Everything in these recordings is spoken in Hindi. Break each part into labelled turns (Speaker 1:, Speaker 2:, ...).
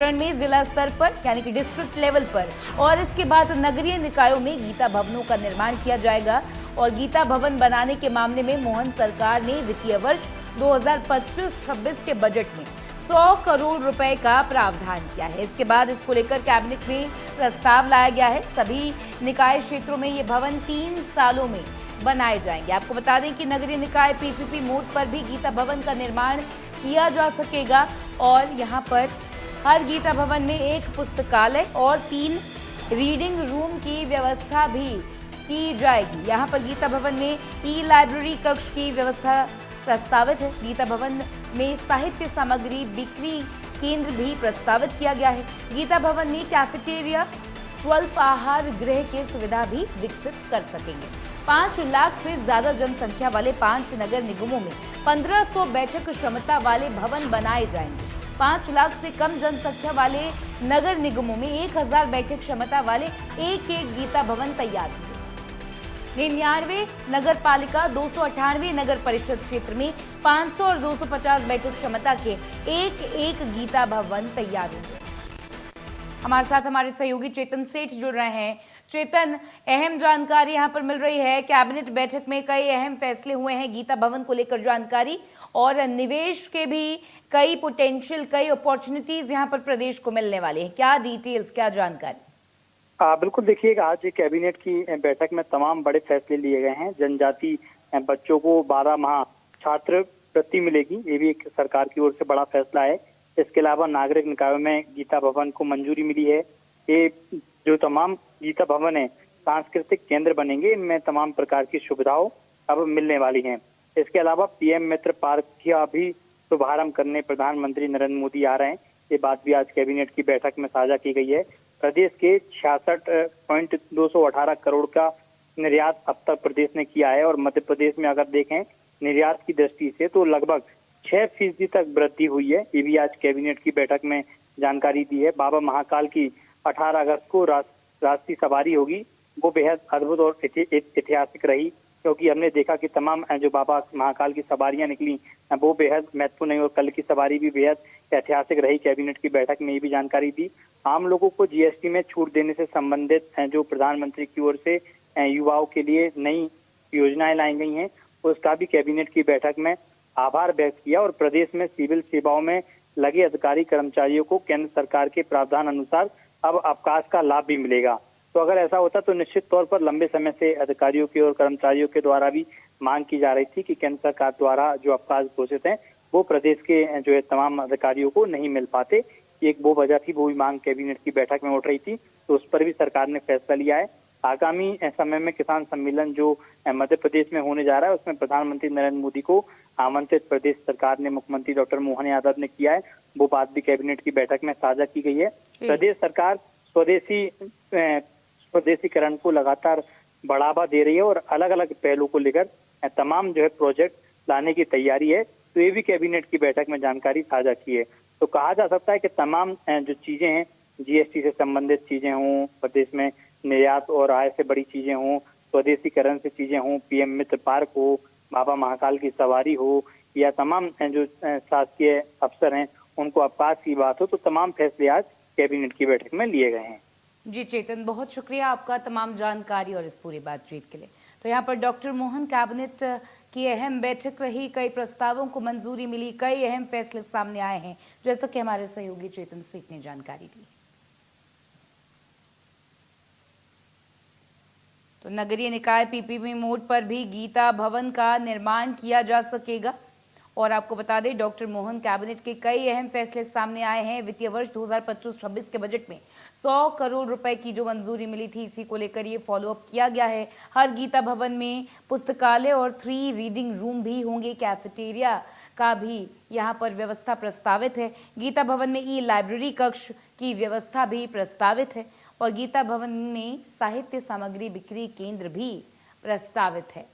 Speaker 1: में जिला स्तर पर यानी कि डिस्ट्रिक्ट लेवल पर और इसके बाद नगरीय निकायों में गीता भवनों का निर्माण किया जाएगा। और गीता भवन बनाने के मामले में मोहन सरकार ने वित्तीय वर्ष 2025-26 के बजट में 100 करोड़ रुपए का प्रावधान किया है। इसके बाद इसको लेकर कैबिनेट में प्रस्ताव लाया गया है। सभी निकाय क्षेत्रों में ये भवन 3 सालों में बनाए जाएंगे। आपको बता दें कि नगरीय निकाय पीपीपी मोड पर भी गीता भवन का निर्माण किया जा सकेगा और यहाँ पर हर गीता भवन में एक पुस्तकालय और 3 रीडिंग रूम की व्यवस्था भी की जाएगी। यहाँ पर गीता भवन में ई लाइब्रेरी कक्ष की व्यवस्था प्रस्तावित है। गीता भवन में साहित्य सामग्री बिक्री केंद्र भी प्रस्तावित किया गया है। गीता भवन में कैफेटेरिया, स्वल्प आहार गृह की सुविधा भी विकसित कर सकेंगे। 5 लाख से ज्यादा जनसंख्या वाले 5 नगर निगमों में 1500 बैठक क्षमता वाले भवन बनाए जाएंगे। 5 लाख से कम जनसंख्या वाले नगर निगमों में 1000 बैठक क्षमता वाले एक गीता भवन तैयार होंगे। 99 नगर पालिका, 298 नगर परिषद क्षेत्र में 500 और 250 बैठक क्षमता के एक गीता भवन तैयार होंगे। हमारे साथ हमारे सहयोगी चेतन सेठ जुड़ रहे हैं। चेतन, अहम जानकारी यहाँ पर मिल रही है। कैबिनेट बैठक में कई अहम फैसले हुए हैं गीता भवन को लेकर जानकारी, और निवेश के भी कई पोटेंशियल, कई अपॉर्चुनिटीज यहाँ पर प्रदेश को मिलने वाली है। क्या डिटेल्स, क्या जानकारी?
Speaker 2: बिल्कुल, देखिएगा, आज कैबिनेट की बैठक में तमाम बड़े फैसले लिए गए हैं। जनजाति बच्चों को 12 माह छात्रवृत्ति मिलेगी, ये भी एक सरकार की ओर से बड़ा फैसला है। इसके अलावा नागरिक निकायों में गीता भवन को मंजूरी मिली है। ये जो तमाम गीता भवन है सांस्कृतिक केंद्र बनेंगे, इनमें तमाम प्रकार की सुविधाओं अब मिलने वाली हैं। इसके अलावा पीएम मित्र पार्क का भी शुभारंभ करने प्रधानमंत्री नरेंद्र मोदी आ रहे हैं। ये बात भी आज कैबिनेट की बैठक में साझा की गई है। प्रदेश के 66.218 करोड़ का निर्यात अब तक प्रदेश ने किया है, और मध्य प्रदेश में अगर देखें निर्यात की दृष्टि से तो लगभग 6% तक वृद्धि हुई है। ये भी आज कैबिनेट की बैठक में जानकारी दी है। बाबा महाकाल की 18 अगस्त को राष्ट्रीय सवारी होगी, वो बेहद अद्भुत और ऐतिहासिक रही, क्योंकि हमने देखा कि तमाम जो बाबा महाकाल की सवारियां निकली वो बेहद महत्वपूर्ण है, और कल की सवारी भी बेहद ऐतिहासिक रही। कैबिनेट की बैठक में ये भी जानकारी दी। आम लोगों को जीएसटी में छूट देने से संबंधित जो प्रधानमंत्री की ओर से युवाओं के लिए नई योजनाएं लाई गई हैं, उसका भी कैबिनेट की बैठक में आभार व्यक्त किया। और प्रदेश में सिविल सेवाओं में लगे अधिकारी कर्मचारियों को केंद्र सरकार के प्रावधान अनुसार अब अवकाश का लाभ भी मिलेगा। तो अगर ऐसा होता तो निश्चित तौर पर लंबे समय से अधिकारियों के और कर्मचारियों के द्वारा भी मांग की जा रही थी कि केंद्र सरकार द्वारा जो अवकाश घोषित है वो प्रदेश के जो है तमाम अधिकारियों को नहीं मिल पाते। एक वो वजह थी, वो भी मांग कैबिनेट की बैठक में उठ रही थी, तो उस पर भी सरकार ने फैसला लिया है। आगामी समय में किसान सम्मेलन जो मध्य प्रदेश में होने जा रहा है, उसमें प्रधानमंत्री नरेंद्र मोदी को आमंत्रित प्रदेश सरकार ने मुख्यमंत्री डॉक्टर मोहन यादव ने किया है। वो बात भी कैबिनेट की बैठक में साझा की गई है। प्रदेश सरकार स्वदेशीकरण को लगातार बढ़ावा दे रही है और अलग अलग पहलू को लेकर तमाम जो है प्रोजेक्ट लाने की तैयारी है। तो ये भी कैबिनेट की बैठक में जानकारी साझा की है। तो कहा जा सकता है कि तमाम जो चीजें हैं, जीएसटी से संबंधित चीजें हों, प्रदेश में निर्यात और आय से बड़ी चीजें हों, स्वदेशीकरण से चीजें हों, पीएम मित्र पार्क हो, बाबा महाकाल की सवारी हो, या तमाम जो शासकीय अफसर हैं उनको अवकाश की बात हो, तो तमाम फैसले आज कैबिनेट की बैठक में लिए गए हैं।
Speaker 1: जी चेतन, बहुत शुक्रिया आपका तमाम जानकारी और इस पूरी बातचीत के लिए। तो यहाँ पर डॉक्टर मोहन, कैबिनेट की अहम बैठक रही, कई प्रस्तावों को मंजूरी मिली, कई अहम फैसले सामने आए हैं, जैसा कि हमारे सहयोगी चेतन सेठ ने जानकारी दी। तो नगरीय निकाय पीपीपी मोड पर भी गीता भवन का निर्माण किया जा सकेगा। और आपको बता दें, डॉक्टर मोहन, कैबिनेट के कई अहम फैसले सामने आए हैं। वित्तीय वर्ष 2025-26 के बजट में 100 करोड़ रुपए की जो मंजूरी मिली थी, इसी को लेकर ये फॉलोअप किया गया है। हर गीता भवन में पुस्तकालय और 3 रीडिंग रूम भी होंगे। कैफेटेरिया का भी यहाँ पर व्यवस्था प्रस्तावित है। गीता भवन में ई लाइब्रेरी कक्ष की व्यवस्था भी प्रस्तावित है, और गीता भवन में साहित्य सामग्री बिक्री केंद्र भी प्रस्तावित है।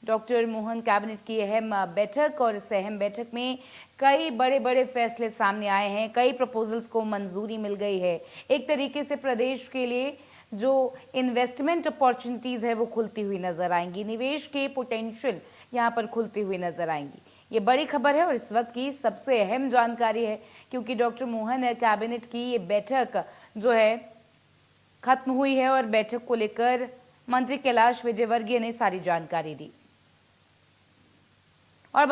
Speaker 1: डॉक्टर मोहन कैबिनेट की अहम बैठक, और इस अहम बैठक में कई बड़े बड़े फैसले सामने आए हैं, कई प्रपोजल्स को मंजूरी मिल गई है। एक तरीके से प्रदेश के लिए जो इन्वेस्टमेंट अपॉर्चुनिटीज़ है वो खुलती हुई नजर आएंगी, निवेश के पोटेंशियल यहाँ पर खुलती हुई नजर आएंगी। ये बड़ी खबर है और इस वक्त की सबसे अहम जानकारी है, क्योंकि डॉक्टर मोहन कैबिनेट की ये बैठक जो है खत्म हुई है और बैठक को लेकर मंत्री कैलाश विजयवर्गीय ने सारी जानकारी दी।